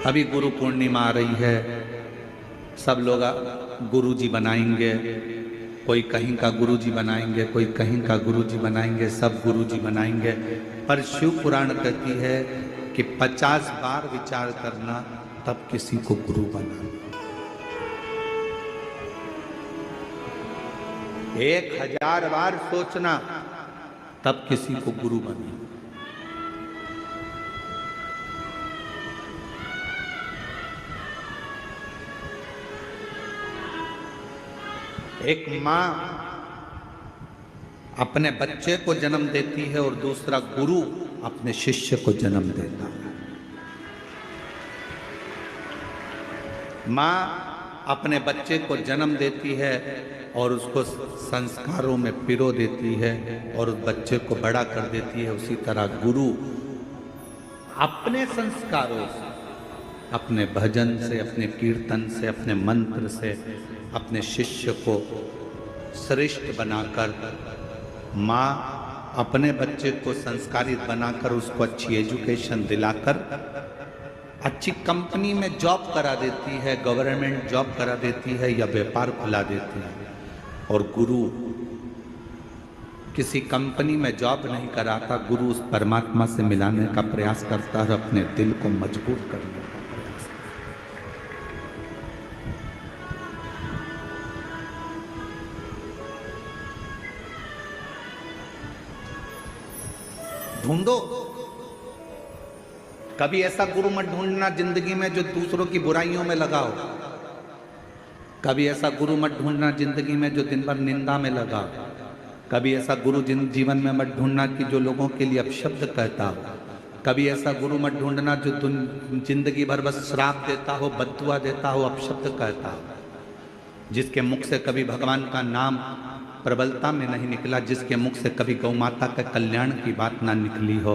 अभी गुरु पूर्णिमा आ रही है, सब लोग गुरु जी बनाएंगे, कोई कहीं का गुरु जी बनाएंगे, कोई कहीं का गुरु जी बनाएंगे, सब गुरु जी बनाएंगे। पर शिव पुराण कहती है कि 50 बार विचार करना तब किसी को गुरु बनाना। 1000 बार सोचना तब किसी को गुरु बनाना। एक मां अपने बच्चे को जन्म देती है और दूसरा गुरु अपने शिष्य को जन्म देता है। मां अपने बच्चे को जन्म देती है और उसको संस्कारों में पिरो देती है और उस बच्चे को बड़ा कर देती है। उसी तरह गुरु अपने संस्कारों से, अपने भजन से, अपने कीर्तन से, अपने मंत्र से अपने शिष्य को श्रेष्ठ बनाकर, माँ अपने बच्चे को संस्कारित बनाकर उसको अच्छी एजुकेशन दिलाकर अच्छी कंपनी में जॉब करा देती है, गवर्नमेंट जॉब करा देती है या व्यापार खुला देती है। और गुरु किसी कंपनी में जॉब नहीं कराता, गुरु उस परमात्मा से मिलाने का प्रयास करता है, अपने दिल को मजबूत करने का प्रयास करता है। ढूंढो, कभी ऐसा गुरु मत ढूंढना जिंदगी में जो दूसरों की बुराइयों में लगा हो। कभी ऐसा गुरु मत ढूंढना जिंदगी में जो दिन भर निंदा में लगा। कभी ऐसा गुरु जीवन में मत ढूंढना कि जो लोगों के लिए अपशब्द कहता हो। कभी ऐसा गुरु मत ढूंढना जो जिंदगी भर बस श्राप देता हो, बद्दुआ देता हो, अपशब्द कहता हो। जिसके मुख से कभी भगवान का नाम प्रबलता में नहीं निकला, जिसके मुख से कभी गौ माता के कल्याण की बात ना निकली हो,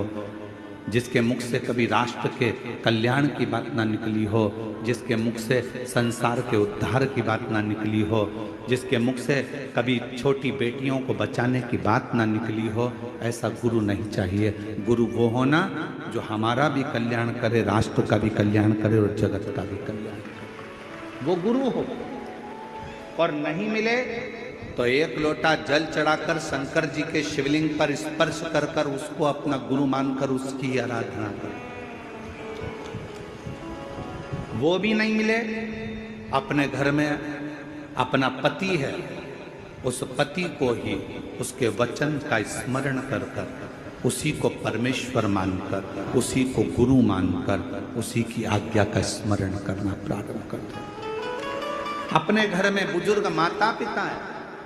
जिसके मुख से कभी राष्ट्र के कल्याण की बात ना निकली हो, जिसके मुख से संसार के उद्धार की बात ना निकली हो, जिसके मुख से कभी छोटी बेटियों को बचाने की बात ना निकली हो, ऐसा गुरु नहीं चाहिए। गुरु वो होना जो हमारा भी कल्याण करे, राष्ट्र का भी कल्याण करे और जगत का भी कल्याण करे, वो गुरु हो। और नहीं मिले तो एक लोटा जल चढ़ाकर शंकर जी के शिवलिंग पर स्पर्श कर कर उसको अपना गुरु मानकर उसकी आराधना कर। वो भी नहीं मिले, अपने घर में अपना पति है, उस पति को ही उसके वचन का स्मरण कर कर उसी को परमेश्वर मानकर, उसी को गुरु मानकर, उसी की आज्ञा का स्मरण करना प्रारंभ कर दो। अपने घर में बुजुर्ग माता पिता हैं,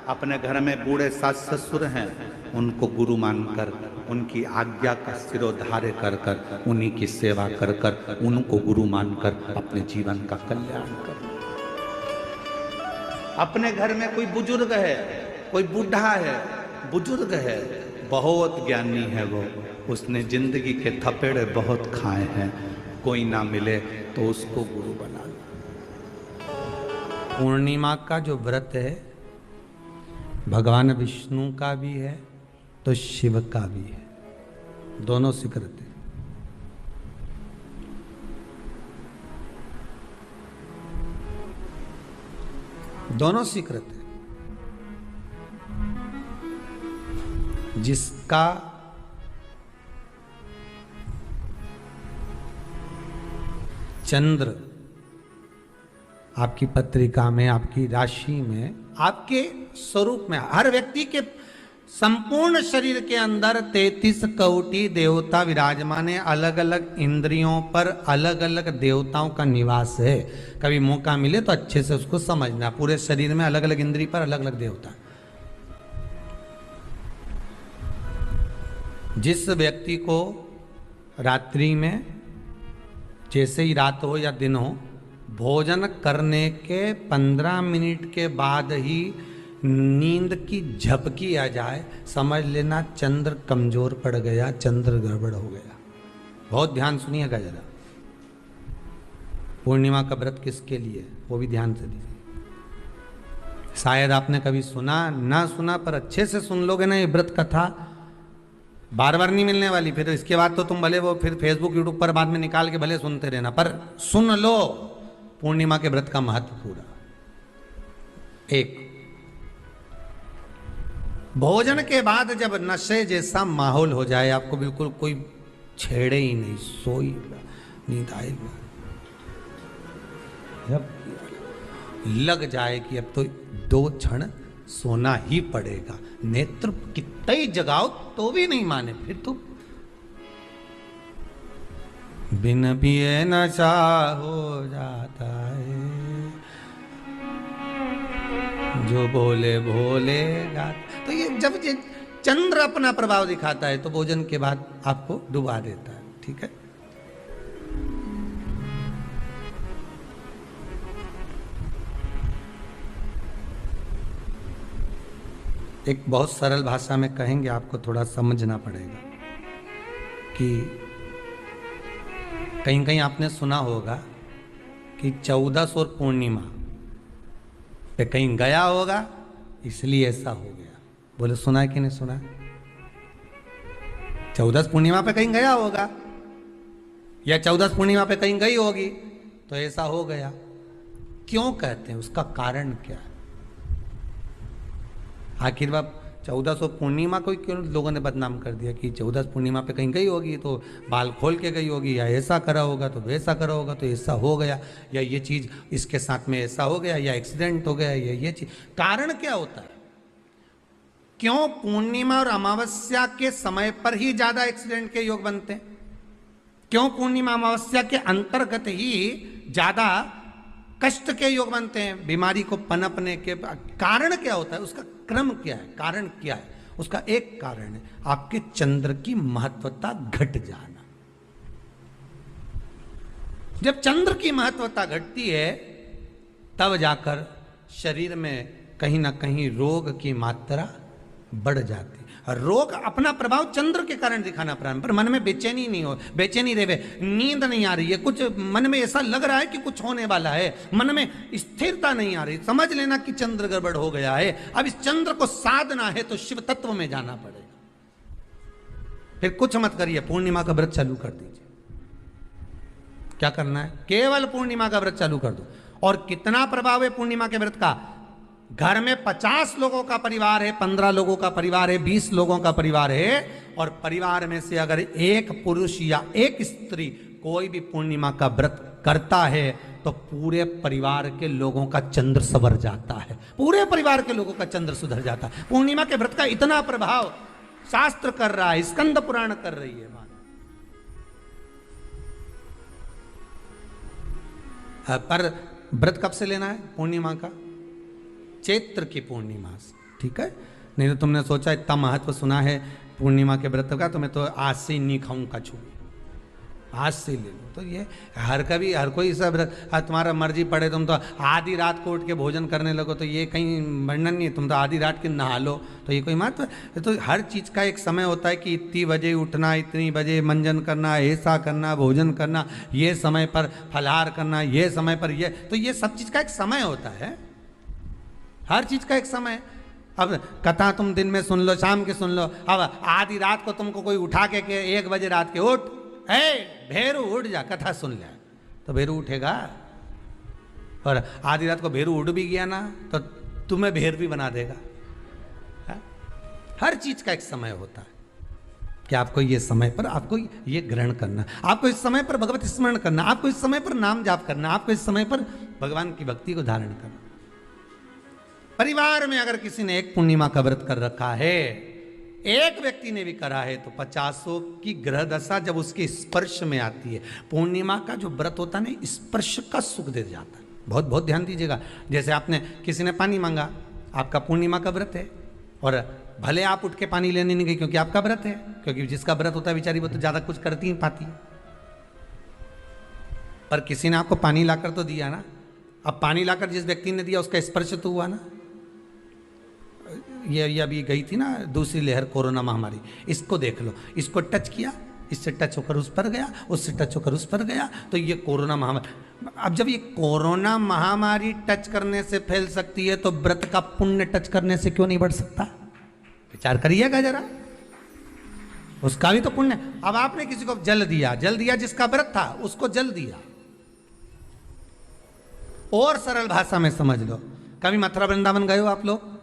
अपने घर में बूढ़े सास ससुर हैं, उनको गुरु मानकर उनकी आज्ञा का सिरोधार्य कर कर, उन्हीं की सेवा कर कर, उनको गुरु मानकर अपने जीवन का कल्याण कर। अपने घर में कोई बुजुर्ग है, कोई बूढ़ा है, बुजुर्ग है, बहुत ज्ञानी है वो, उसने जिंदगी के थपेड़े बहुत खाए हैं, कोई ना मिले तो उसको गुरु बना लो। पूर्णिमा का जो व्रत है भगवान विष्णु का भी है तो शिव का भी है, दोनों से करते हैं। दोनों स्वीकृत है। जिसका चंद्र आपकी पत्रिका में, आपकी राशि में, आपके स्वरूप में, हर व्यक्ति के संपूर्ण शरीर के अंदर 33 कोटि देवता विराजमान है। अलग अलग इंद्रियों पर अलग अलग देवताओं का निवास है। कभी मौका मिले तो अच्छे से उसको समझना। पूरे शरीर में अलग अलग इंद्रिय पर अलग अलग देवता। जिस व्यक्ति को रात्रि में, जैसे ही रात हो या दिन हो, भोजन करने के 15 मिनट के बाद ही नींद की झपकी आ जाए, समझ लेना चंद्र कमजोर पड़ गया, चंद्र गड़बड़ हो गया। बहुत ध्यान सुनिएगा जरा। पूर्णिमा का व्रत किसके लिए, वो भी ध्यान से दीजिए। शायद आपने कभी सुना ना सुना, पर अच्छे से सुन लोगे ना ये व्रत कथा, बार बार नहीं मिलने वाली। फिर इसके बाद तो तुम भले वो फिर फेसबुक यूट्यूब पर बाद में निकाल के भले सुनते रहना, पर सुन लो पूर्णिमा के व्रत का महत्व पूरा। एक, भोजन के बाद जब नशे जैसा माहौल हो जाए, आपको बिल्कुल कोई छेड़े ही नहीं, सोई नींद आएगी, जब लग जाए कि अब तो 2 क्षण सोना ही पड़ेगा, नेत्र कितना ही जगाओ तो भी नहीं माने, फिर तो बिन पिए नशा हो जाता है, जो बोले भोले गाता। तो ये जब ये चंद्र अपना प्रभाव दिखाता है तो भोजन के बाद आपको डुबा देता है। ठीक है, एक बहुत सरल भाषा में कहेंगे, आपको थोड़ा समझना पड़ेगा कि कहीं कहीं आपने सुना होगा कि 14 और पूर्णिमा पे कहीं गया होगा इसलिए ऐसा हो गया। बोले सुना है कि नहीं सुना? 14 पूर्णिमा पे कहीं गया होगा या 14 पूर्णिमा पे कहीं गई होगी तो ऐसा हो गया। क्यों कहते हैं, उसका कारण क्या है? आखिर बात 1400 पूर्णिमा को क्यों लोगों ने बदनाम कर दिया कि 14 पूर्णिमा पे कहीं गई होगी तो बाल खोल के गई होगी, या ऐसा करा होगा तो वैसा करा होगा तो ऐसा हो गया, या ये चीज़ इसके साथ में ऐसा हो गया, या एक्सीडेंट हो गया, या ये चीज़। कारण क्या होता है? क्यों पूर्णिमा और अमावस्या के समय पर ही ज़्यादा एक्सीडेंट के योग बनते हैं? क्यों पूर्णिमा अमावस्या के अंतर्गत ही ज़्यादा कष्ट के योग बनते हैं, बीमारी को पनपने के? कारण क्या होता है? उसका क्रम क्या है? कारण क्या है? उसका एक कारण है आपके चंद्र की महत्वता घट जाना। जब चंद्र की महत्वता घटती है तब जाकर शरीर में कहीं ना कहीं रोग की मात्रा बढ़ जाती। रोग अपना प्रभाव चंद्र के कारण दिखाना प्रारंभ, पर मन में बेचैनी नहीं हो, बेचैनी रहे, नींद नहीं आ रही है, कुछ मन में ऐसा लग रहा है कि कुछ होने वाला है, मन में स्थिरता नहीं आ रही, समझ लेना कि चंद्र गड़बड़ हो गया है। अब इस चंद्र को साधना है तो शिव तत्व में जाना पड़ेगा। फिर कुछ मत करिए, पूर्णिमा का व्रत चालू कर दीजिए। क्या करना है? केवल पूर्णिमा का व्रत चालू कर दो। और कितना प्रभाव है पूर्णिमा के व्रत का? घर में 50 लोगों का परिवार है, 15 लोगों का परिवार है, 20 लोगों का परिवार है, और परिवार में से अगर एक पुरुष या एक स्त्री कोई भी पूर्णिमा का व्रत करता है तो पूरे परिवार के लोगों का चंद्र संवर जाता है, पूरे परिवार के लोगों का चंद्र सुधर जाता है। पूर्णिमा के व्रत का इतना प्रभाव शास्त्र कर रहा है, स्कंद पुराण कर रही है। पर व्रत कब से लेना है? पूर्णिमा का, चैत्र की पूर्णिमा से। ठीक है, नहीं तो तुमने सोचा इतना महत्व सुना है पूर्णिमा के व्रत का तो मैं तो आज से ही नहीं खाऊं कछू, आज से ले लो। तो ये हर कोई सब तुम्हारा मर्जी पड़े, तुम तो आधी रात को उठ के भोजन करने लगो तो ये कहीं वर्णन नहीं। तुम तो आधी रात के नहा लो तो ये कोई महत्व? तो हर चीज़ का एक समय होता है कि इतनी बजे उठना, इतनी बजे मंजन करना, ऐसा करना, भोजन करना, ये समय पर फलाहार करना, ये समय पर ये, तो ये सब चीज़ का एक समय होता है, हर चीज का एक समय। अब कथा तुम दिन में सुन लो, शाम के सुन लो, अब आधी रात को तुमको कोई उठा के 1 बजे रात के उठ, भेरू उठ जा, कथा सुन ले, तो भेरू उठेगा? और आधी रात को भेरू उठ भी गया ना तो तुम्हें भेर भी बना देगा। है? हर चीज का एक समय होता है कि आपको ये समय पर आपको ये ग्रहण करना, आपको इस समय पर भगवत स्मरण करना, आपको इस समय पर नाम जाप करना, आपको इस समय पर भगवान की भक्ति को धारण करना। परिवार में अगर किसी ने एक पूर्णिमा का व्रत कर रखा है, एक व्यक्ति ने भी करा है, तो 50 की ग्रह दशा जब उसके स्पर्श में आती है, पूर्णिमा का जो व्रत होता है ना, स्पर्श का सुख दे जाता है। बहुत बहुत ध्यान दीजिएगा। जैसे आपने किसी ने पानी मांगा, आपका पूर्णिमा का व्रत है, और भले आप उठ के पानी लेने नहीं गए क्योंकि आपका व्रत है, क्योंकि जिसका व्रत होता है बेचारी वो तो ज्यादा कुछ करती नहीं पाती, पर किसी ने आपको पानी लाकर तो दिया ना। अब पानी लाकर जिस व्यक्ति ने दिया उसका स्पर्श तो हुआ ना। ये अभी गई थी ना दूसरी लहर कोरोना महामारी, इसको देख लो, इसको टच किया, इससे टच होकर उस पर गया, उससे टच होकर उस पर गया, तो ये कोरोना महामारी। अब जब ये कोरोना महामारी टच करने से फैल सकती है तो व्रत का पुण्य टच करने से क्यों नहीं बढ़ सकता? विचार करिएगा जरा। उसका भी तो पुण्य। अब आपने किसी को जल दिया जिसका व्रत था उसको जल दिया। और सरल भाषा में समझ लो, कभी मथुरा वृंदावन गए हो आप लोग?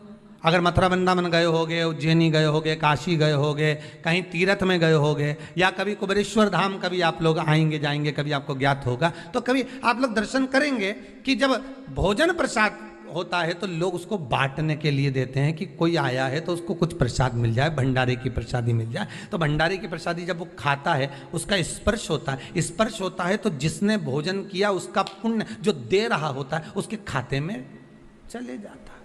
अगर मथुरा वृंदावन गए होगे, उज्जैनी गए होगे, काशी गए होगे, कहीं तीर्थ में गए होगे, या कभी कुबेरेश्वर धाम कभी आप लोग आएंगे जाएंगे, कभी आपको ज्ञात होगा, तो कभी आप लोग दर्शन करेंगे कि जब भोजन प्रसाद होता है तो लोग उसको बांटने के लिए देते हैं कि कोई आया है तो उसको कुछ प्रसाद मिल जाए, भंडारे की प्रसादी मिल जाए। तो भंडारे की प्रसादी जब वो खाता है उसका स्पर्श होता है, स्पर्श होता है तो जिसने भोजन किया उसका पुण्य जो दे रहा होता है उसके खाते में चले जाता है।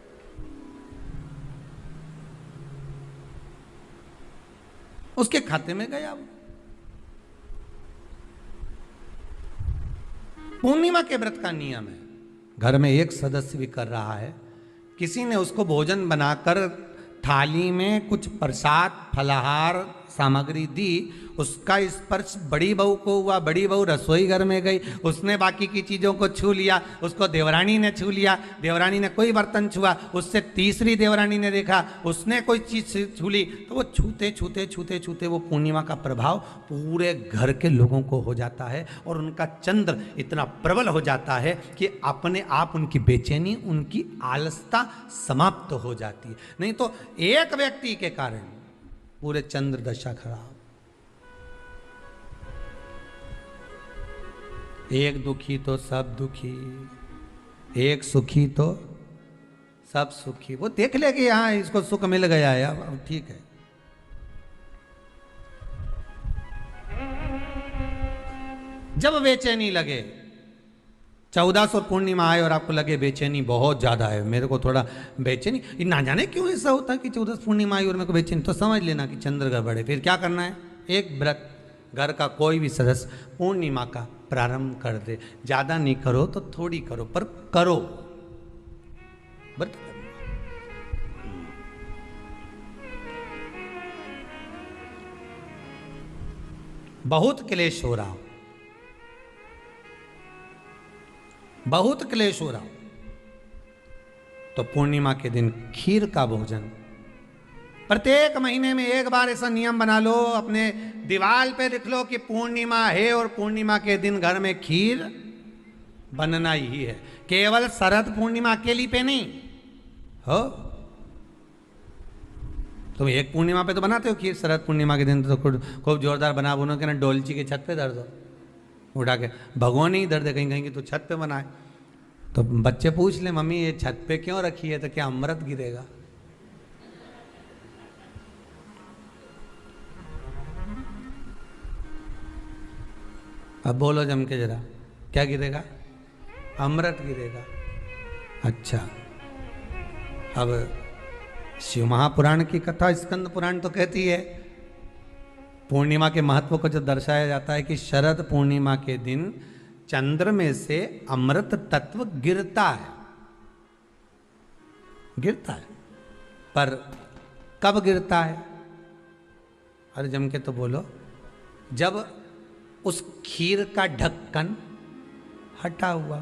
उसके खाते में गया वो। पूर्णिमा के व्रत का नियम है, घर में एक सदस्य भी कर रहा है, किसी ने उसको भोजन बनाकर थाली में कुछ प्रसाद फलाहार सामग्री दी, उसका स्पर्श बड़ी बहू को हुआ, बड़ी बहू रसोई घर में गई, उसने बाकी की चीज़ों को छू लिया, उसको देवरानी ने छू लिया, देवरानी ने कोई बर्तन छुआ, उससे तीसरी देवरानी ने देखा उसने कोई चीज़ छू ली, तो वो छूते छूते छूते छूते वो पूर्णिमा का प्रभाव पूरे घर के लोगों को हो जाता है और उनका चंद्र इतना प्रबल हो जाता है कि अपने आप उनकी बेचैनी, उनकी आलसता समाप्त हो जाती है। नहीं तो एक व्यक्ति के कारण पूरे चंद्र दशा खराब। एक दुखी तो सब दुखी, एक सुखी तो सब सुखी। वो देख ले कि हाँ इसको सुख मिल गया है, अब ठीक है। जब बेचैनी लगे, 1400 पूर्णिमा आए और आपको लगे बेचैनी बहुत ज्यादा है, मेरे को थोड़ा बेचैनी, ना जाने क्यों ऐसा होता है कि 1400 पूर्णिमा आई और मेरे को बेचैनी, तो समझ लेना कि चंद्र गड़बड़ है। फिर क्या करना है? एक व्रत घर का कोई भी सदस्य पूर्णिमा का प्रारंभ कर दे। ज्यादा नहीं करो तो थोड़ी करो, पर करो, व्रत करो। बहुत क्लेश हो रहा, बहुत क्लेश हो रहा, तो पूर्णिमा के दिन खीर का भोजन प्रत्येक महीने में एक बार ऐसा नियम बना लो, अपने दीवार पे लिख लो कि पूर्णिमा है और पूर्णिमा के दिन घर में खीर बनना ही है। केवल शरद पूर्णिमा अकेली पे नहीं हो, तुम एक पूर्णिमा पे तो बनाते हो खीर, शरद पूर्णिमा के दिन तो खूब जोरदार बना बोनो के ना डोलची के छत पे धर दो, उठा के भगवान ही धर दे कहीं कहीं की, तो छत पे बनाए। तो बच्चे पूछ ले मम्मी ये छत पे क्यों रखी है, तो क्या अमृत गिरेगा? अब बोलो जम के जरा, क्या गिरेगा? अमृत गिरेगा। अच्छा, अब शिव महापुराण की कथा स्कंद पुराण तो कहती है, पूर्णिमा के महत्व को जो दर्शाया जाता है कि शरद पूर्णिमा के दिन चंद्र में से अमृत तत्व गिरता है, गिरता है। पर कब गिरता है? अरे जम के तो बोलो, जब उस खीर का ढक्कन हटा हुआ,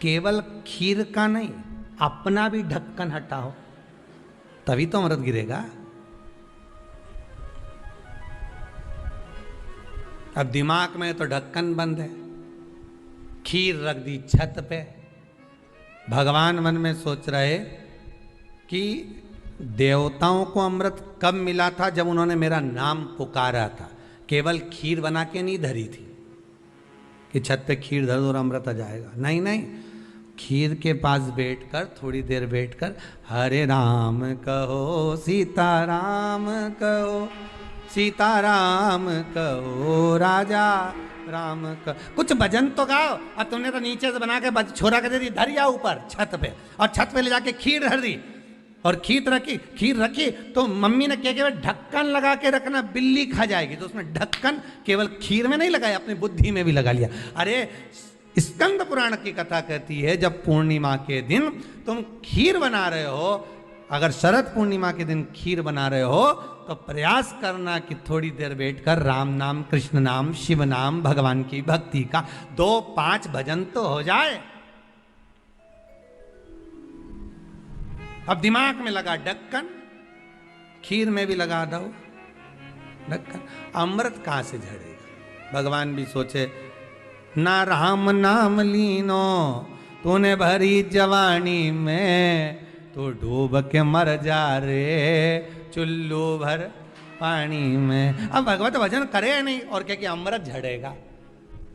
केवल खीर का नहीं अपना भी ढक्कन हटा हो, तभी तो अमृत गिरेगा। अब दिमाग में तो ढक्कन बंद है, खीर रख दी छत पे, भगवान मन में सोच रहे कि देवताओं को अमृत कब मिला था? जब उन्होंने मेरा नाम पुकारा था। केवल खीर बना के नहीं धरी थी कि छत पे खीर धर दो और अमृत आ जाएगा, नहीं नहीं, खीर के पास बैठकर थोड़ी देर बैठकर हरे राम कहो सीताराम कहो, सीताराम कहो राजा राम का कुछ भजन तो गाओ। और तुमने तो नीचे से बना के छोरा के दे दी, धरिया ऊपर छत पे, और छत पे ले जाके खीर धर दी और खीर रखी तो मम्मी ने क्या केवल ढक्कन लगा के रखना, बिल्ली खा जाएगी, तो उसने ढक्कन केवल खीर में नहीं लगाया, अपनी बुद्धि में भी लगा लिया। अरे स्कंद पुराण की कथा कहती है जब पूर्णिमा के दिन तुम खीर बना रहे हो, अगर शरद पूर्णिमा के दिन खीर बना रहे हो तो प्रयास करना कि थोड़ी देर बैठकर राम नाम, कृष्ण नाम, शिव नाम, भगवान की भक्ति का 2-5 भजन तो हो जाए। अब दिमाग में लगा ढक्कन, खीर में भी लगा दो, अमृत कहां से झड़ेगा? भगवान भी सोचे, ना राम नाम लीनो तूने भरी जवानी में, तो डूब के मर जा रे चुल्लू भर पानी में। अब भगवत भजन करे या नहीं और क्या कि अमृत झड़ेगा?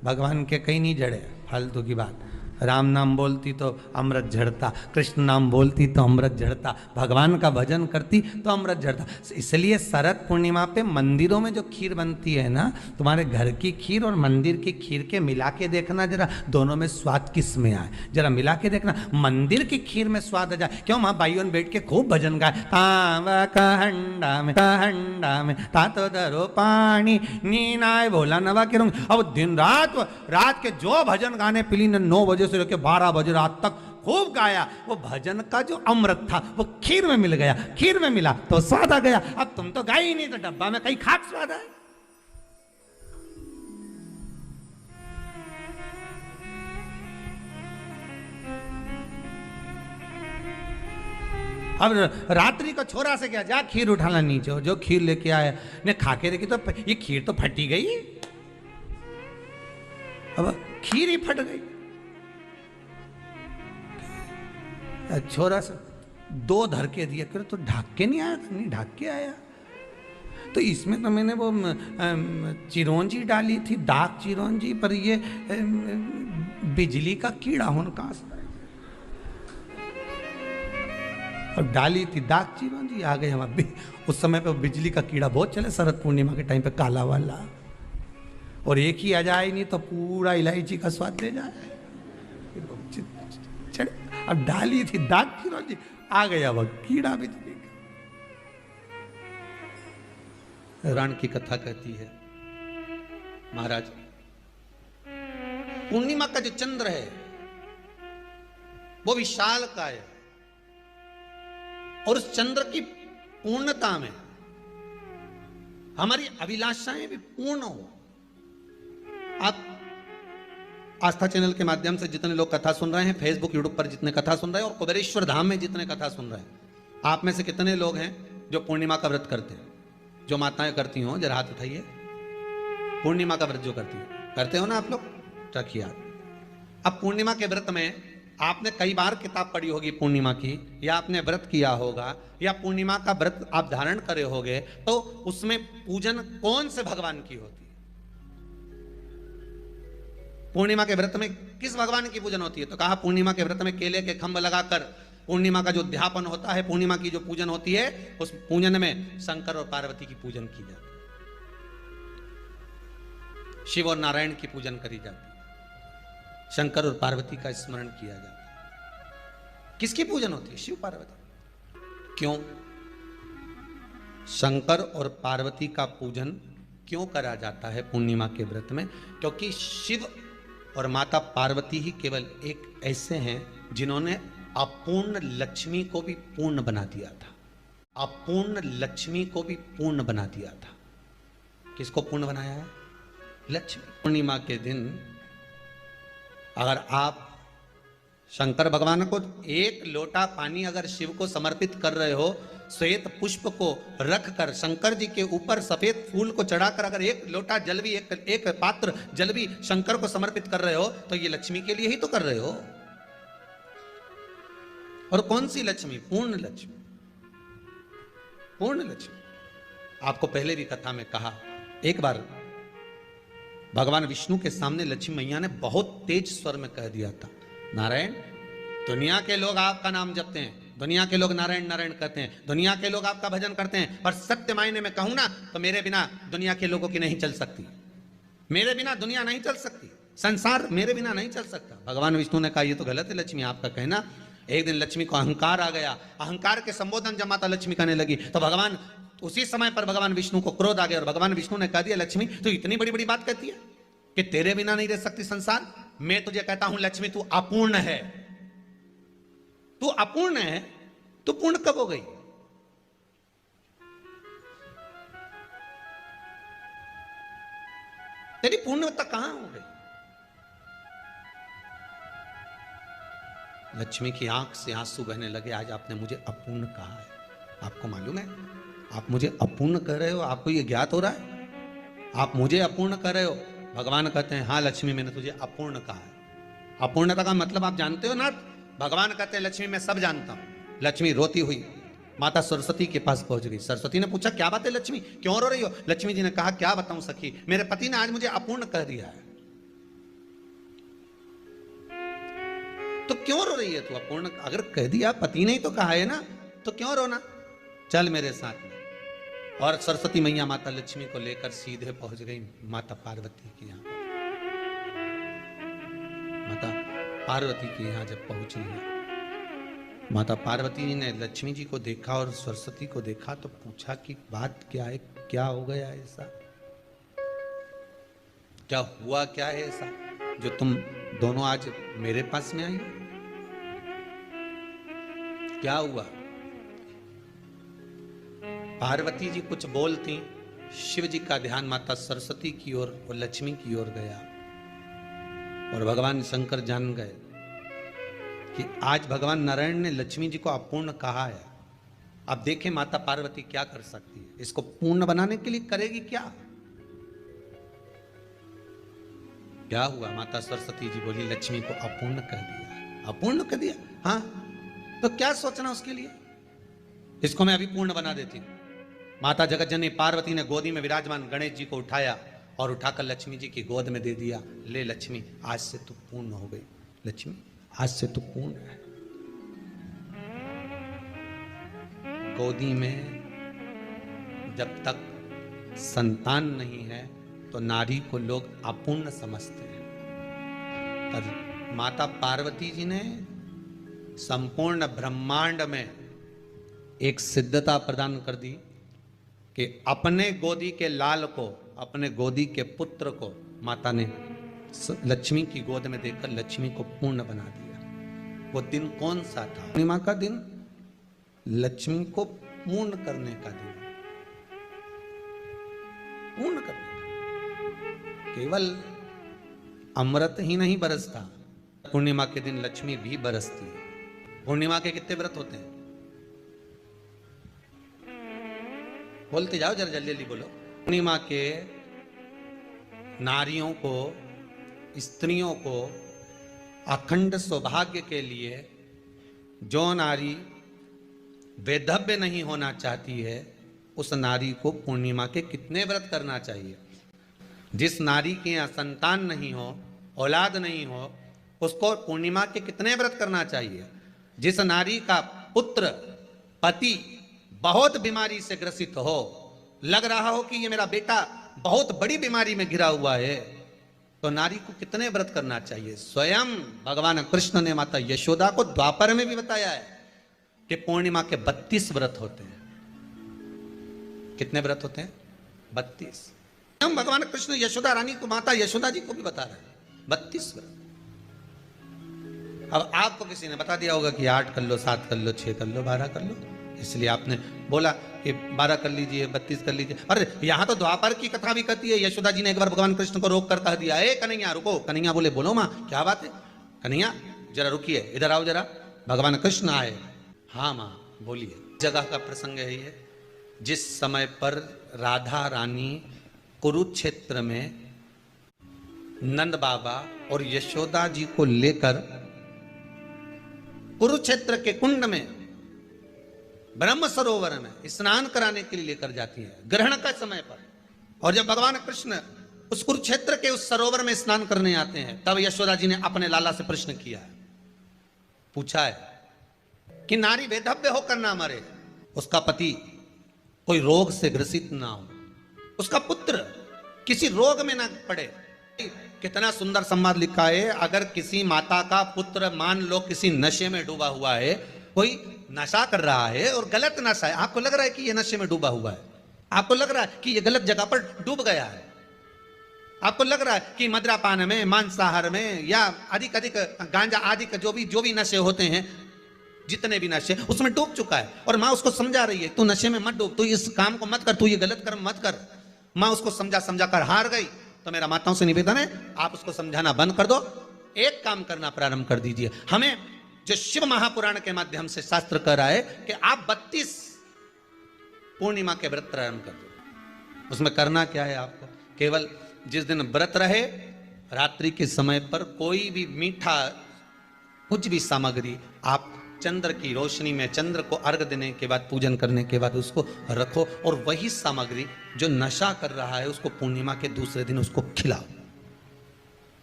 भगवान के कहीं नहीं झड़े, फालतू की बात। राम नाम बोलती तो अमृत झड़ता, कृष्ण नाम बोलती तो अमृत झड़ता, भगवान का भजन करती तो अमृत झड़ता। इसलिए शरद पूर्णिमा पे मंदिरों में जो खीर बनती है ना, तुम्हारे घर की खीर और मंदिर की खीर के मिला के देखना जरा, दोनों में स्वाद किस में आए, जरा मिला के देखना। मंदिर की खीर में स्वाद आ जाए, क्यों वहां भाइयों बैठ के खूब भजन गाए, तांबा का हंडा में तातो दरो पानी नीनाए भोला नवा के रंग। अब दिन रात के जो भजन गाने पिली ने 9 बजे से लेकर 12 बजे रात तक खूब गाया, वो भजन का जो अमृत था वो खीर में मिल गया, खीर में मिला तो स्वाद आ गया। अब तुम तो गाई ही नहीं, तो डब्बा में कहीं खाक स्वाद आए। अब रात्रि को छोरा से क्या, जा खीर उठाना नीचे, जो खीर लेके आया ने खा के देखी तो ये खीर तो फटी गई, अब खीर ही फट गई। छोरा से 2 धर के दिया, कर तो ढाक के नहीं आया था, नहीं ढाक के आया, तो इसमें तो मैंने वो चिरौंजी डाली थी, दाग चिरौंजी, पर ये बिजली का कीड़ा होने का और डाली थी दाग चिरौंजी, आ गए हम अभी। उस समय पे बिजली का कीड़ा बहुत चले, शरद पूर्णिमा के टाइम पे, काला वाला, और एक ही आ जाए नहीं तो पूरा इलायची का स्वाद दे जाए। अब डाली थी दाग चिरौंजी, आ गया वह कीड़ा बिजली का। पुराण की कथा कहती है, महाराज पूर्णिमा का जो चंद्र है वो विशाल का है, और उस चंद्र की पूर्णता में हमारी अभिलाषाएं भी पूर्ण हो। आप आस्था चैनल के माध्यम से जितने लोग कथा सुन रहे हैं, फेसबुक यूट्यूब पर जितने कथा सुन रहे हैं, और कुबेरेश्वर धाम में जितने कथा सुन रहे हैं, आप में से कितने लोग हैं जो पूर्णिमा का व्रत करते हैं? जो माताएं करती हो जरा हाथ उठाइए। पूर्णिमा का व्रत जो करती हो, करते हो ना आप लोग, रखिए हाथ। अब पूर्णिमा के व्रत में आपने कई बार किताब पढ़ी होगी पूर्णिमा की, या आपने व्रत किया होगा, या पूर्णिमा का व्रत आप धारण करे होगे, तो उसमें पूजन कौन से भगवान की होती है? पूर्णिमा के व्रत में किस भगवान की पूजन होती है? तो कहा पूर्णिमा के व्रत में केले के खंभ लगाकर पूर्णिमा का जो अध्यापन होता है, पूर्णिमा की जो पूजन होती है, उस पूजन में शंकर और पार्वती की पूजन की जाती है, शिव और नारायण की पूजन करी जाती है, शंकर और पार्वती का स्मरण किया जाता है। किसकी पूजन होती है? शिव पार्वती। क्यों शंकर और पार्वती का पूजन क्यों करा जाता है पूर्णिमा के व्रत में? क्योंकि शिव और माता पार्वती ही केवल एक ऐसे हैं जिन्होंने अपूर्ण लक्ष्मी को भी पूर्ण बना दिया था, अपूर्ण लक्ष्मी को भी पूर्ण बना दिया था। किसको पूर्ण बनाया है? लक्ष्मी। पूर्णिमा के दिन अगर आप शंकर भगवान को 1 लोटा पानी अगर शिव को समर्पित कर रहे हो, श्वेत पुष्प को रखकर शंकर जी के ऊपर सफेद फूल को चढ़ाकर अगर 1 लोटा जल भी, एक पात्र जल भी शंकर को समर्पित कर रहे हो, तो ये लक्ष्मी के लिए ही तो कर रहे हो। और कौन सी लक्ष्मी? पूर्ण लक्ष्मी, पूर्ण लक्ष्मी। आपको पहले भी कथा में कहा, एक बार भगवान विष्णु के सामने लक्ष्मी मैया ने बहुत तेज स्वर में कह दिया था, नारायण, दुनिया के लोग आपका नाम जपते हैं, दुनिया के लोग नारायण नारायण कहते हैं, दुनिया के लोग आपका भजन करते हैं, पर सत्य मायने में कहूं ना तो मेरे बिना दुनिया के लोगों की नहीं चल सकती, मेरे बिना दुनिया नहीं चल सकती, संसार मेरे बिना नहीं चल सकता। भगवान विष्णु ने कहा ये तो गलत है लक्ष्मी आपका कहना। एक दिन लक्ष्मी को अहंकार आ गया, अहंकार के संबोधन जब माता लक्ष्मी कहने लगी तो भगवान उसी समय पर भगवान विष्णु को क्रोध आ गया, और भगवान विष्णु ने कह दिया लक्ष्मी तू इतनी बड़ी बड़ी बात कहती है कि तेरे बिना नहीं रह सकती संसार। मैं तुझे कहता हूं लक्ष्मी तू अपूर्ण है, तू अपूर्ण है, तू पूर्ण कब हो गई? तेरी पूर्णता कहां हो गई? लक्ष्मी की आंख से आंसू बहने लगे, आज आपने मुझे अपूर्ण कहा है। आपको मालूम है आप मुझे अपूर्ण कह रहे हो, आपको यह ज्ञात हो रहा है? आप मुझे अपूर्ण कर रहे हो। भगवान कहते हैं हाँ लक्ष्मी मैंने तुझे अपूर्ण कहा है। अपूर्णता का मतलब आप जानते हो ना। भगवान कहते हैं लक्ष्मी मैं सब जानता हूं। लक्ष्मी रोती हुई माता सरस्वती के पास पहुंच गई। सरस्वती ने पूछा क्या बात है लक्ष्मी, क्यों रो रही हो? लक्ष्मी जी ने कहा क्या बताऊं सखी, मेरे पति ने आज मुझे अपूर्ण कह दिया है। तो क्यों रो रही है तू? अपूर्ण अगर कह दिया, पति ने ही तो कहा है ना, तो क्यों रोना? चल मेरे साथ में। और सरस्वती मैया माता लक्ष्मी को लेकर सीधे पहुंच गई माता पार्वती के यहां। माता पार्वती के यहां जब पहुंची है, माता पार्वती जी ने लक्ष्मी जी को देखा और सरस्वती को देखा तो पूछा कि बात क्या है, क्या हो गया ऐसा, क्या हुआ, क्या है ऐसा जो तुम दोनों आज मेरे पास में आई? क्या हुआ? पार्वती जी कुछ बोलती, शिव जी का ध्यान माता सरस्वती की ओर और लक्ष्मी की ओर गया और भगवान शंकर जान गए कि आज भगवान नारायण ने लक्ष्मी जी को अपूर्ण कहा है। अब देखें माता पार्वती क्या कर सकती है, इसको पूर्ण बनाने के लिए करेगी क्या? क्या हुआ? माता सरस्वती जी बोली लक्ष्मी को अपूर्ण कह दिया। अपूर्ण कह दिया? हाँ, तो क्या सोचना उसके लिए, इसको मैं अभी पूर्ण बना देती हूं। माता जगतजननी पार्वती ने गोदी में विराजमान गणेश जी को उठाया और उठाकर लक्ष्मी जी की गोद में दे दिया। ले लक्ष्मी, आज से तू पूर्ण हो गई। लक्ष्मी आज से तू पूर्ण है। गोदी में जब तक संतान नहीं है तो नारी को लोग अपूर्ण समझते हैं, पर माता पार्वती जी ने संपूर्ण ब्रह्मांड में एक सिद्धता प्रदान कर दी कि अपने गोदी के लाल को, अपने गोदी के पुत्र को माता ने लक्ष्मी की गोद में देकर लक्ष्मी को पूर्ण बना दिया। वो दिन कौन सा था? पूर्णिमा का दिन, लक्ष्मी को पूर्ण करने का दिन, पूर्ण करने का। केवल अमृत ही नहीं बरसता, पूर्णिमा के दिन लक्ष्मी भी बरसती है। पूर्णिमा के कितने व्रत होते हैं? बोलते जाओ जरा, जल्दी जल्दी बोलो। पूर्णिमा के नारियों को, स्त्रियों को अखंड सौभाग्य के लिए, जो नारी वैधव्य नहीं होना चाहती है उस नारी को पूर्णिमा के कितने व्रत करना चाहिए? जिस नारी के यहाँ संतान नहीं हो, औलाद नहीं हो, उसको पूर्णिमा के कितने व्रत करना चाहिए? जिस नारी का पुत्र, पति बहुत बीमारी से ग्रसित हो, लग रहा हो कि ये मेरा बेटा बहुत बड़ी बीमारी में घिरा हुआ है, तो नारी को कितने व्रत करना चाहिए? स्वयं भगवान कृष्ण ने माता यशोदा को द्वापर में भी बताया है कि पूर्णिमा के 32 व्रत होते हैं। कितने व्रत होते हैं? 32। हम भगवान कृष्ण यशोदा रानी को, माता यशोदा जी को भी बता रहे हैं 32 व्रत। अब आपको किसी ने बता दिया होगा कि 8 कर लो, 7 कर लो, 6 कर लो, 12 कर लो, इसलिए आपने बोला कि 12 कर लीजिए, 32 कर लीजिए। अरे यहां तो द्वापर की कथा भी कहती है। यशोदा जी ने एक बार भगवान कृष्ण को रोक कर कह दिया, ए कन्हैया रुको। कन्हैया बोले बोलो माँ क्या बात है? कन्हैया जरा रुकिए, इधर आओ जरा। भगवान कृष्ण आए। हाँ माँ बोलिए। जगह का प्रसंग है ये, जिस समय पर राधा रानी कुरुक्षेत्र में नंद बाबा और यशोदा जी को लेकर कुरुक्षेत्र के कुंड में, ब्रह्म सरोवर में स्नान कराने के लिए लेकर जाती है ग्रहण का समय पर। और जब भगवान कृष्ण उस कुरुक्षेत्र के उस सरोवर में स्नान करने आते हैं, तब यशोदा जी ने अपने लाला से प्रश्न किया है, पूछा है कि नारी वैधव्य होकर ना मरे, उसका पति कोई रोग से ग्रसित ना हो, उसका पुत्र किसी रोग में ना पड़े। कितना सुंदर संवाद लिखा है। अगर किसी माता का पुत्र मान लो किसी नशे में डूबा हुआ है, कोई नशा कर रहा है और गलत नशा है, आपको लग रहा है कि ये नशे में डूबा हुआ है, आपको लग रहा है कि ये गलत जगह पर डूब गया है, आपको लग रहा है कि मद्रापान में, मांसाहार में या अधिक अधिक गांजा आदि का जो भी नशे होते हैं, जितने भी नशे, उसमें डूब चुका है। और माँ उसको समझा रही है, तू नशे में मत डूब, तू इस काम को मत कर, तू ये गलत कर्म मत कर। माँ उसको समझा कर हार गई। तो मेरा माताओं से निवेदन है, आप उसको समझाना बंद कर दो, एक काम करना प्रारंभ कर दीजिए। हमें जो शिव महापुराण के माध्यम से शास्त्र कह रहा है कि आप 32 पूर्णिमा के व्रत प्रारंभ कर दो। उसमें करना क्या है आपको केवल जिस दिन व्रत रहे, रात्रि के समय पर कोई भी मीठा कुछ भी सामग्री आप चंद्र की रोशनी में, चंद्र को अर्घ देने के बाद, पूजन करने के बाद उसको रखो, और वही सामग्री जो नशा कर रहा है उसको पूर्णिमा के दूसरे दिन उसको खिलाओ।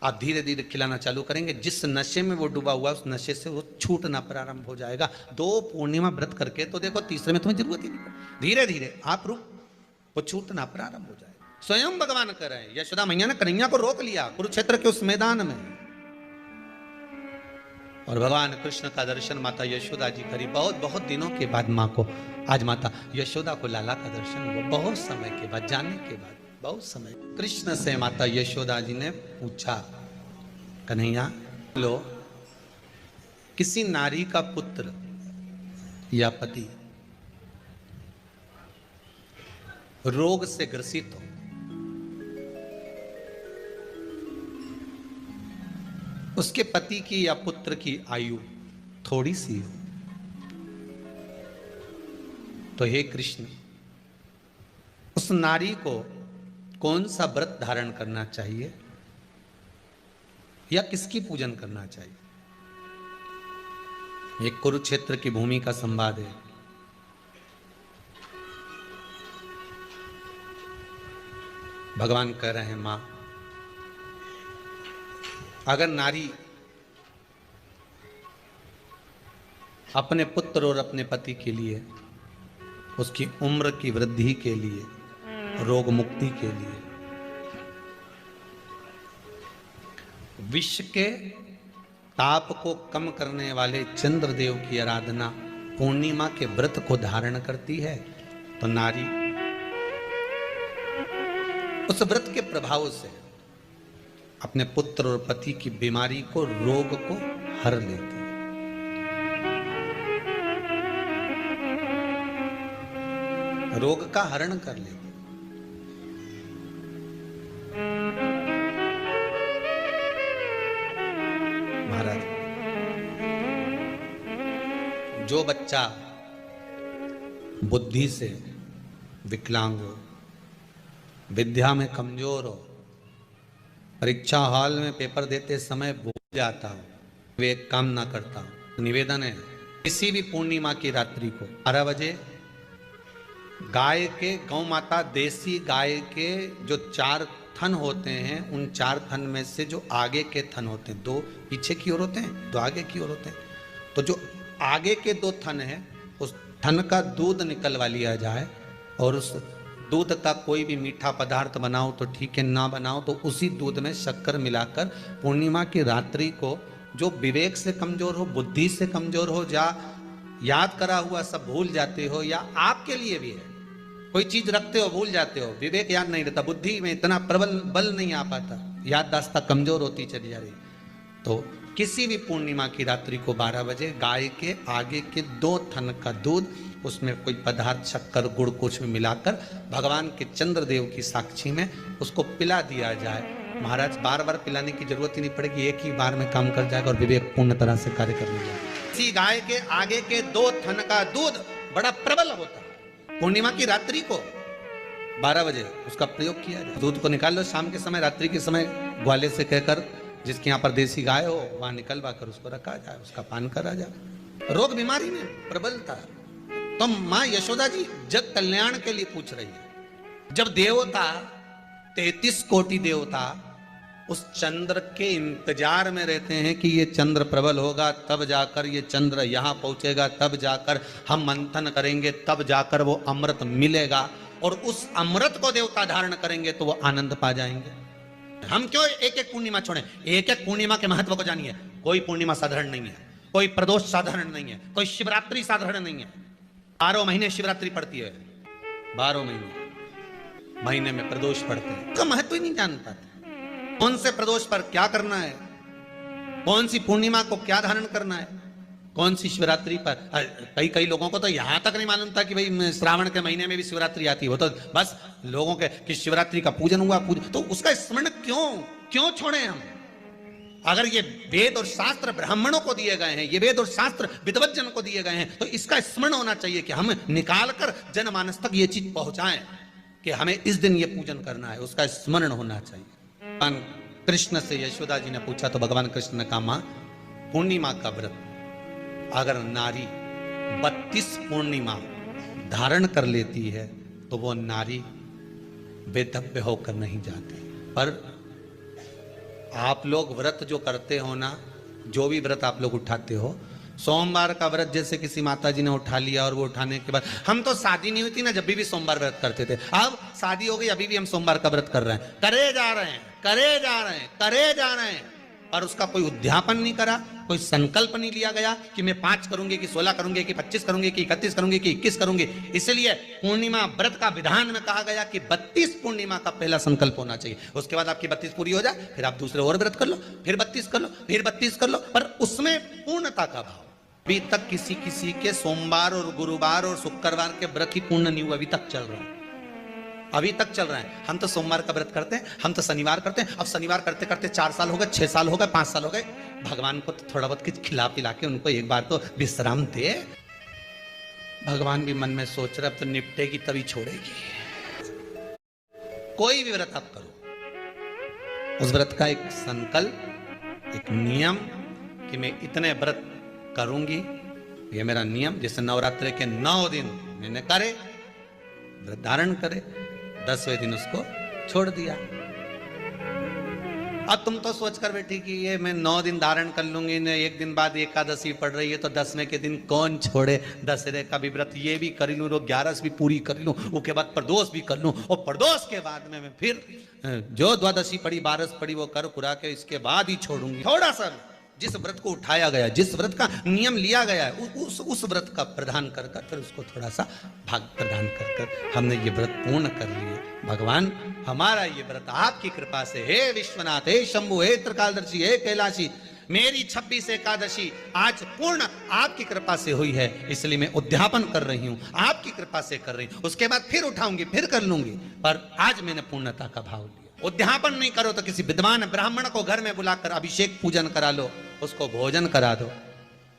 आप धीरे धीरे खिलाना चालू करेंगे, जिस नशे में वो डूबा हुआ उस नशे से वो छूटना प्रारंभ हो जाएगा। 2 पूर्णिमा व्रत करके तो देखो, तीसरे में तुम्हें जरूरत ही नहीं पड़ेगी। धीरे धीरे आप रुक, वो छूटना प्रारंभ हो जाएगा। स्वयं भगवान कर रहे हैं। यशोदा मैया ने कन्हैया को रोक लिया कुरुक्षेत्र के उस मैदान में, और भगवान कृष्ण का दर्शन माता यशोदा जी करी। बहुत बहुत दिनों के बाद माँ को, आज माता यशोदा को लाला का दर्शन हुआ, बहुत समय के बाद, जाने के बाद, बहुत समय। कृष्ण से माता यशोदा जी ने पूछा, कन्हैया लो, किसी नारी का पुत्र या पति रोग से ग्रसित हो, उसके पति की या पुत्र की आयु थोड़ी सी हो, तो हे कृष्ण, उस नारी को कौन सा व्रत धारण करना चाहिए या किसकी पूजन करना चाहिए? ये कुरुक्षेत्र की भूमि का संवाद है। भगवान कह रहे हैं, मां, अगर नारी अपने पुत्र और अपने पति के लिए, उसकी उम्र की वृद्धि के लिए, रोग मुक्ति के लिए, विश्व के ताप को कम करने वाले चंद्रदेव की आराधना, पूर्णिमा के व्रत को धारण करती है, तो नारी उस व्रत के प्रभाव से अपने पुत्र और पति की बीमारी को, रोग को हर लेती है। रोग का हरण कर लेती। महाराज, जो बच्चा बुद्धि से विकलांग हो, विद्या में कमजोर हो, परीक्षा हॉल में पेपर देते समय भूल जाता हो, वे काम ना करता हो, निवेदन है किसी भी पूर्णिमा की रात्रि को 12 बजे गाय के, गौ माता देसी गाय के जो 4 थन होते हैं, उन 4 थन में से जो आगे के थन होते हैं, 2 पीछे की ओर होते हैं, 2 आगे की ओर होते हैं, तो जो आगे के 2 थन हैं, उस थन का दूध निकलवा लिया जाए, और उस दूध का कोई भी मीठा पदार्थ बनाओ तो ठीक है, ना बनाओ तो उसी दूध में शक्कर मिलाकर पूर्णिमा की रात्रि को, जो विवेक से कमजोर हो, बुद्धि से कमजोर हो, या याद करा हुआ सब भूल जाते हो, या आपके लिए भी है, कोई चीज रखते हो भूल जाते हो, विवेक याद नहीं रहता, बुद्धि में इतना प्रबल बल नहीं आ पाता, याददाश्त कमजोर होती चली जा रही, तो किसी भी पूर्णिमा की रात्रि को 12 बजे गाय के आगे के 2 थन का दूध, उसमें कोई पदार्थ, शक्कर, गुड़ कुछ भी मिलाकर भगवान के चंद्रदेव की साक्षी में उसको पिला दिया जाए। महाराज, बार बार पिलाने की जरूरत ही नहीं पड़ेगी, एक ही बार में काम कर जाएगा और विवेक पूर्ण तरह से कार्य करने जाएगा। इसी गाय के आगे के 2 थन का दूध बड़ा प्रबल होता है। पूर्णिमा की रात्रि को 12 बजे उसका प्रयोग किया जाए। दूध को निकाल लो शाम के समय, रात्रि के समय ग्वाले से कहकर, जिसके यहाँ पर देसी गाय हो वहां निकलवा कर उसको रखा जाए, उसका पान करा जाए। रोग बीमारी में प्रबलता, तो मां यशोदा जी जग कल्याण के लिए पूछ रही है। जब देवता 33 कोटि देवता उस चंद्र के इंतजार में रहते हैं कि ये चंद्र प्रबल होगा, तब जाकर ये चंद्र यहां पहुंचेगा, तब जाकर हम मंथन करेंगे, तब जाकर वो अमृत मिलेगा, और उस अमृत को देवता धारण करेंगे तो वो आनंद पा जाएंगे। हम क्यों एक एक पूर्णिमा छोड़ें? एक एक पूर्णिमा के महत्व को जानिए। कोई पूर्णिमा साधारण नहीं है, कोई प्रदोष साधारण नहीं है, कोई शिवरात्रि साधारण नहीं है। 12 महीने शिवरात्रि पड़ती है, 12 महीने में प्रदोष पड़ते हैं, तो महत्व ही नहीं जान पाते। कौन से प्रदोष पर क्या करना है, कौन सी पूर्णिमा को क्या धारण करना है, कौन सी शिवरात्रि पर। कई लोगों को तो यहां तक नहीं मालूम था कि भाई श्रावण के महीने में भी शिवरात्रि आती है। वो तो बस लोगों के कि शिवरात्रि का पूजन हुआ, तो उसका स्मरण क्यों छोड़े हम? अगर ये वेद और शास्त्र ब्राह्मणों को दिए गए हैं, ये वेद और शास्त्र विद्वत जन को दिए गए हैं, तो इसका स्मरण होना चाहिए कि हम निकाल कर जनमानस तक ये चीज पहुंचाएं कि हमें इस दिन ये पूजन करना है, उसका स्मरण होना चाहिए। भगवान कृष्ण से यशोदा जी ने पूछा तो भगवान कृष्ण ने कहा, मां पूर्णिमा का व्रत अगर नारी 32 पूर्णिमा धारण कर लेती है तो वो नारी बेधव्य होकर नहीं जाती। पर आप लोग व्रत जो करते हो ना, जो भी व्रत आप लोग उठाते हो, सोमवार का व्रत जैसे किसी माता जी ने उठा लिया और वो उठाने के बाद, हम तो शादी नहीं हुई थी ना जब भी सोमवार व्रत करते थे, अब शादी हो गई अभी भी हम सोमवार का व्रत कर रहे हैं, करे जा रहे हैं, करे जा रहे हैं, करे जा रहे हैं, और उसका कोई उद्यापन नहीं करा, कोई संकल्प नहीं लिया गया कि मैं 5 करूंगी कि 16 करूंगी कि 25 करूंगी कि 31 करूंगी कि 21 करूंगी। इसलिए पूर्णिमा व्रत का विधान में कहा गया कि 32 पूर्णिमा का पहला संकल्प होना चाहिए। उसके बाद आपकी 32 पूरी हो जाए, फिर आप दूसरे और व्रत कर लो, फिर 32 कर लो, फिर 32 कर लो, पर उसमें पूर्णता का भाव। अभी तक किसी के सोमवार और गुरुवार और शुक्रवार के व्रत ही पूर्ण नहीं हुआ, अभी तक चल रहा है, अभी तक चल रहा है। हम तो सोमवार का व्रत करते हैं, हम तो शनिवार करते हैं, अब शनिवार करते करते 4 साल हो गए, 6 साल हो गए, 5 साल हो गए। भगवान को तो थोड़ा बहुत कुछ खिला पिला के उनको एक बार तो विश्राम दे। भगवान भी मन में सोच रहे अब तो निपटेगी तभी छोड़ेगी। कोई भी व्रत आप करो, उस व्रत का एक संकल्प, एक नियम कि मैं इतने व्रत करूंगी, ये मेरा नियम। जैसे नवरात्रि के 9 दिन मैंने करे, व्रत धारण करे, 10वें दिन उसको छोड़ दिया। अब तुम तो सोच कर बैठी कि ये मैं 9 दिन धारण कर लूंगी, ने एक दिन बाद एकादशी पड़ रही है तो 10वें के दिन कौन छोड़े, दशहरे का भी व्रत ये भी कर लूं, 11 भी पूरी कर लूं, उसके बाद प्रदोष भी कर लूं, और प्रदोष के बाद में मैं फिर जो द्वादशी पड़ी 12 पड़ी वो कर पुरा के इसके बाद ही छोड़ूंगी। थोड़ा सा जिस व्रत को उठाया गया, जिस व्रत का नियम लिया गया है, उस व्रत का प्रदान कर कर फिर उसको थोड़ा सा भाग प्रदान कर कर हमने ये व्रत पूर्ण कर लिया। भगवान हमारा ये व्रत आपकी कृपा से, हे विश्वनाथ, हे शंभु, हे त्रिकालदर्शी, हे कैलाशी, मेरी 26 एकादशी आज पूर्ण आपकी कृपा से हुई है, इसलिए मैं उद्यापन कर रही हूं, आपकी कृपा से कर रही हूं। उसके बाद फिर उठाऊंगी, फिर कर लूंगी, पर आज मैंने पूर्णता का भाव लिया। उद्यापन नहीं करो तो किसी विद्वान ब्राह्मण को घर में बुलाकर अभिषेक पूजन करा लो, उसको भोजन करा दो,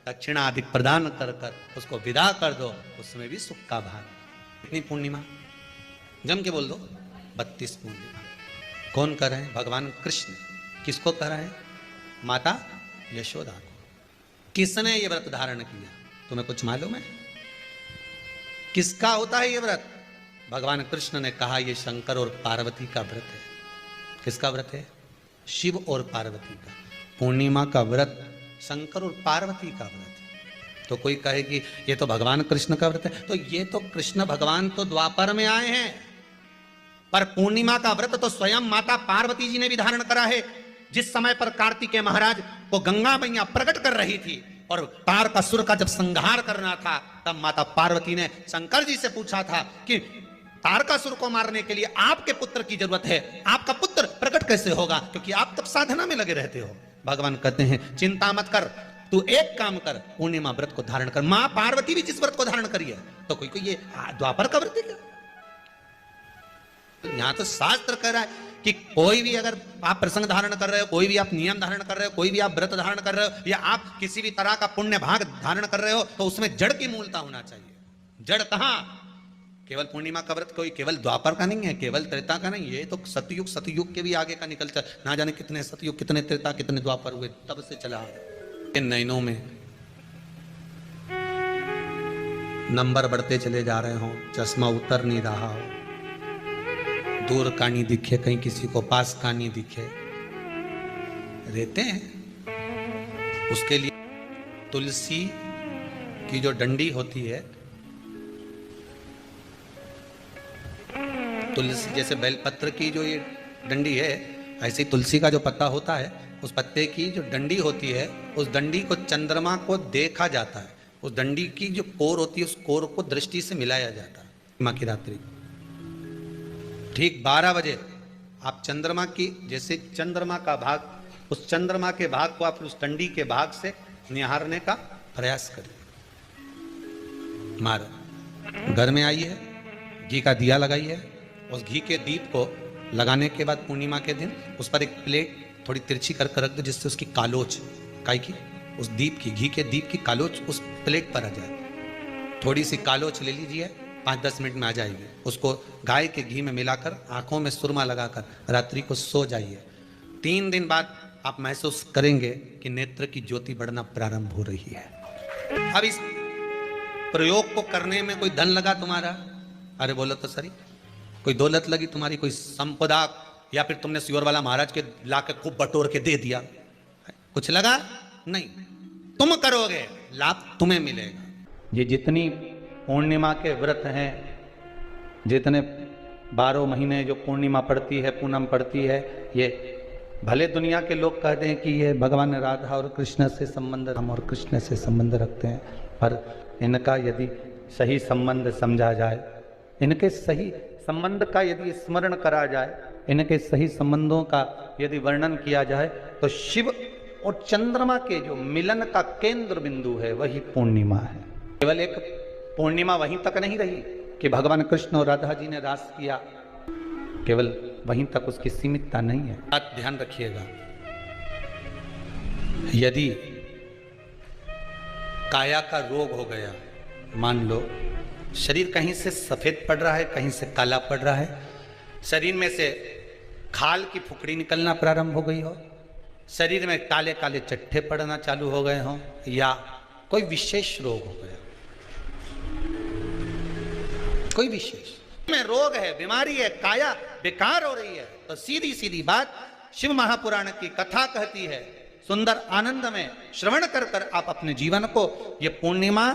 दक्षिणा आदि प्रदान कर कर उसको विदा कर दो, उसमें भी सुख का भाग। इतनी पूर्णिमा जम के बोल दो, 32 पूर्णिमा। कौन कर रहे हैं? भगवान कृष्ण। किसको कर रहे हैं? माता यशोदा को। किसने ये व्रत धारण किया? तुम्हें कुछ मालूम है किसका होता है ये व्रत? भगवान कृष्ण ने कहा ये शंकर और पार्वती का व्रत है। किसका व्रत है? शिव और पार्वती का। पूर्णिमा का व्रत शंकर और पार्वती का व्रत है। तो कोई कहे कि ये तो भगवान कृष्ण का व्रत है, तो ये तो कृष्ण भगवान तो द्वापर में आए हैं, पर पूर्णिमा का व्रत तो स्वयं माता पार्वती जी ने भी धारण करा है। जिस समय पर कार्तिकेय महाराज को गंगा मैया प्रकट कर रही थी और तारकासुर का जब संहार करना था, तब माता पार्वती ने शंकर जी से पूछा था कि तारकासुर को मारने के लिए आपके पुत्र की जरूरत है, आपका पुत्र प्रकट कैसे होगा, क्योंकि आप तब साधना में लगे रहते हो। भगवान कहते हैं चिंता मत कर, तू एक काम कर, पूर्णिमा व्रत को धारण कर। मां पार्वती भी जिस व्रत को धारण करी है, तो कोई ये द्वापर का व्रत है क्या? यहां तो शास्त्र कह रहा है कि कोई भी अगर आप प्रसंग धारण कर रहे हो, कोई भी आप नियम धारण कर रहे हो, कोई भी आप व्रत धारण कर रहे हो, या आप किसी भी तरह का पुण्य भाग धारण कर रहे हो, तो उसमें जड़ की मूलता होना चाहिए। जड़ कहां? केवल पूर्णिमा का व्रत कोई केवल द्वापर का नहीं है, केवल त्रेता का नहीं, ये तो सतयुग के भी आगे का निकल चल, ना जाने कितने सतयुग, कितने त्रेता, कितने द्वापर हुए, तब से चला। इन नयनों में नंबर बढ़ते चले जा रहे हो, चश्मा उतर नहीं रहा हो, दूर का नहीं दिखे, कहीं किसी को पास का नहीं दिखे, रहते हैं। उसके लिए तुलसी की जो डंडी होती है, तुलसी जैसे बेलपत्र की जो ये डंडी है, ऐसे ही तुलसी का जो पत्ता होता है, उस पत्ते की जो डंडी होती है, उस डंडी को चंद्रमा को देखा जाता है। उस डंडी की जो कोर होती है, उस कोर को दृष्टि से मिलाया जाता है। माँ की रात्रि ठीक 12 बजे आप चंद्रमा की, जैसे चंद्रमा का भाग, उस चंद्रमा के भाग को आप उस डंडी के भाग से निहारने का प्रयास करें। मारो घर में आई है, घी का दिया लगाई है, उस घी के दीप को लगाने के बाद पूर्णिमा के दिन उस पर एक प्लेट थोड़ी तिरछी कर रख दो, जिससे उसकी कालोच, काई की, उस दीप की, घी के दीप की कालोच उस प्लेट पर आ जाए। थोड़ी सी कालोच ले लीजिए 5-10 मिनट में आ जाएगी। उसको गाय के घी में मिलाकर आंखों में सुरमा लगाकर रात्रि को सो जाइए। 3 दिन बाद आप महसूस करेंगे कि नेत्र की ज्योति बढ़ना प्रारंभ हो रही है। अब इस प्रयोग को करने में कोई धन लगा तुम्हारा? अरे बोलो तो सही। कोई दौलत लगी तुम्हारी, कोई संपदा, या फिर तुमने सियोर वाला महाराज के लाके खूब बटोर के दे दिया, कुछ लगा? नहीं। तुम करोगे, लाभ तुम्हें मिलेगा। ये जितनी पूर्णिमा के व्रत हैं, जितने 12 महीने जो पूर्णिमा पड़ती है, पूनम पड़ती है, ये भले दुनिया के लोग कहते हैं कि ये भगवान राधा और कृष्ण से संबंध, हम और कृष्ण से संबंध रखते हैं, पर इनका यदि सही संबंध समझा जाए, इनके सही संबंध का यदि स्मरण करा जाए, इनके सही संबंधों का यदि वर्णन किया जाए, तो शिव और चंद्रमा के जो मिलन का केंद्र बिंदु है वही पूर्णिमा है। केवल एक पूर्णिमा वहीं तक नहीं रही कि भगवान कृष्ण और राधा जी ने रास किया, केवल वहीं तक उसकी सीमितता नहीं है। बात ध्यान रखिएगा, यदि काया का रोग हो गया, मान लो शरीर कहीं से सफेद पड़ रहा है, कहीं से काला पड़ रहा है, शरीर में से खाल की फुकड़ी निकलना प्रारंभ हो गई हो, शरीर में काले काले चट्टे पड़ना चालू हो गए हों, या कोई विशेष रोग हो गया, कोई विशेष में रोग है, बीमारी है, काया बेकार हो रही है, तो सीधी सीधी बात शिव महापुराण की कथा कहती है, सुंदर आनंद में श्रवण कर कर आप अपने जीवन को, ये पूर्णिमा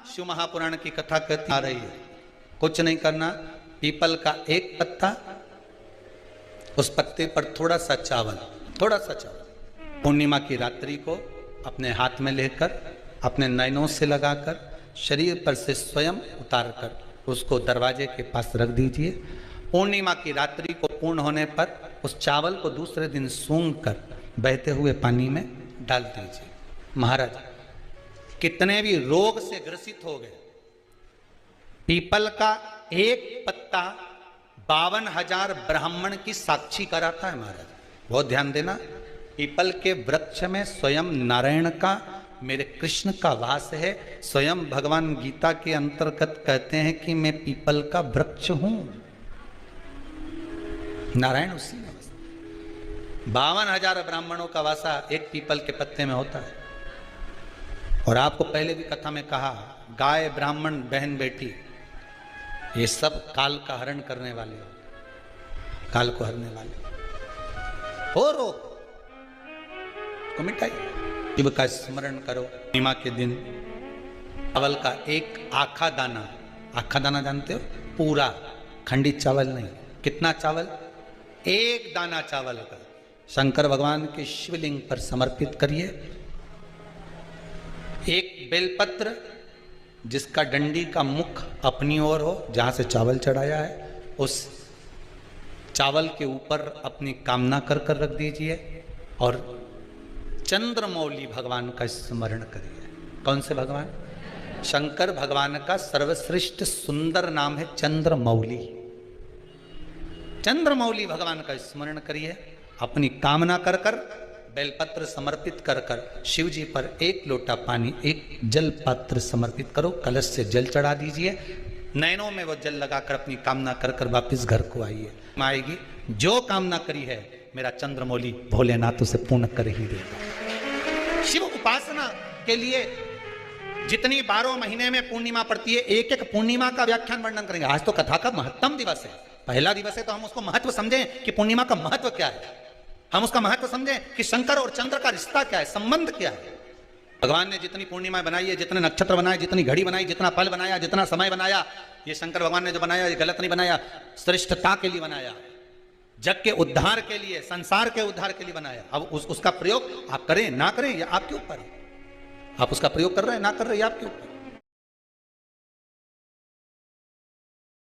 शिव महापुराण की कथा कहती आ रही है। कुछ नहीं करना, पीपल का एक पत्ता, उस पत्ते पर थोड़ा सा चावल, थोड़ा सा चावल, पूर्णिमा की रात्रि को अपने हाथ में लेकर, अपने नयनों से लगाकर, शरीर पर से स्वयं उतार कर उसको दरवाजे के पास रख दीजिए। पूर्णिमा की रात्रि को पूर्ण होने पर उस चावल को दूसरे दिन सूंघ कर बहते हुए पानी में डाल दीजिए। महाराज कितने भी रोग से ग्रसित हो गए, पीपल का एक पत्ता 52,000 ब्राह्मण की साक्षी कराता है। महाराज बहुत ध्यान देना, पीपल के वृक्ष में स्वयं नारायण का, मेरे कृष्ण का वास है। स्वयं भगवान गीता के अंतर्गत कहते हैं कि मैं पीपल का वृक्ष हूं, नारायण उसी में। 52,000 ब्राह्मणों का वासा एक पीपल के पत्ते में होता है। और आपको पहले भी कथा में कहा, गाय, ब्राह्मण, बहन, बेटी, ये सब काल का हरण करने वाले हो, काल को हरने वाले हो। रोग को मिटाइए, शिव का स्मरण करो। पूर्णिमा के दिन चावल का एक आखा दाना, आखा दाना जानते हो, पूरा खंडित चावल नहीं, कितना चावल? एक दाना चावल का शंकर भगवान के शिवलिंग पर समर्पित करिए। एक बेलपत्र जिसका डंडी का मुख अपनी ओर हो, जहां से चावल चढ़ाया है, उस चावल के ऊपर अपनी कामना कर कर रख दीजिए और चंद्रमौली भगवान का स्मरण करिए। कौन से भगवान? शंकर भगवान का सर्वश्रेष्ठ सुंदर नाम है चंद्रमौली। चंद्रमौली भगवान का स्मरण करिए, अपनी कामना कर कर बेलपत्र समर्पित कर कर शिव जी पर एक लोटा पानी, एक जल पात्र समर्पित करो, कलश से जल चढ़ा दीजिए, नैनों में वो जल लगाकर अपनी कामना कर कर वापिस घर को आइए। आएगी जो कामना करी है मेरा चंद्रमौली भोलेनाथ उसे पूर्ण कर ही देगा। शिव उपासना के लिए जितनी 12 महीने में पूर्णिमा पड़ती है, एक एक पूर्णिमा का व्याख्यान वर्णन करेंगे। आज तो कथा का महत्तम दिवस है, पहला दिवस है, तो हम उसको महत्व समझें कि पूर्णिमा का महत्व क्या है, हम उसका महत्व समझें कि शंकर और चंद्र का रिश्ता क्या है, संबंध क्या है। भगवान ने जितनी पूर्णिमा बनाई है, जितने नक्षत्र बनाए, जितनी घड़ी बनाई, जितना पल बनाया, जितना समय बनाया, ये शंकर भगवान ने जो बनाया ये गलत नहीं बनाया, श्रेष्ठता के लिए बनाया, जग के उद्धार के लिए, संसार के उद्धार के लिए बनाया। अब उसका प्रयोग आप करें ना करें ये आपके ऊपर है, आप उसका प्रयोग कर रहे हैं ना कर रहे हैं आपके ऊपर।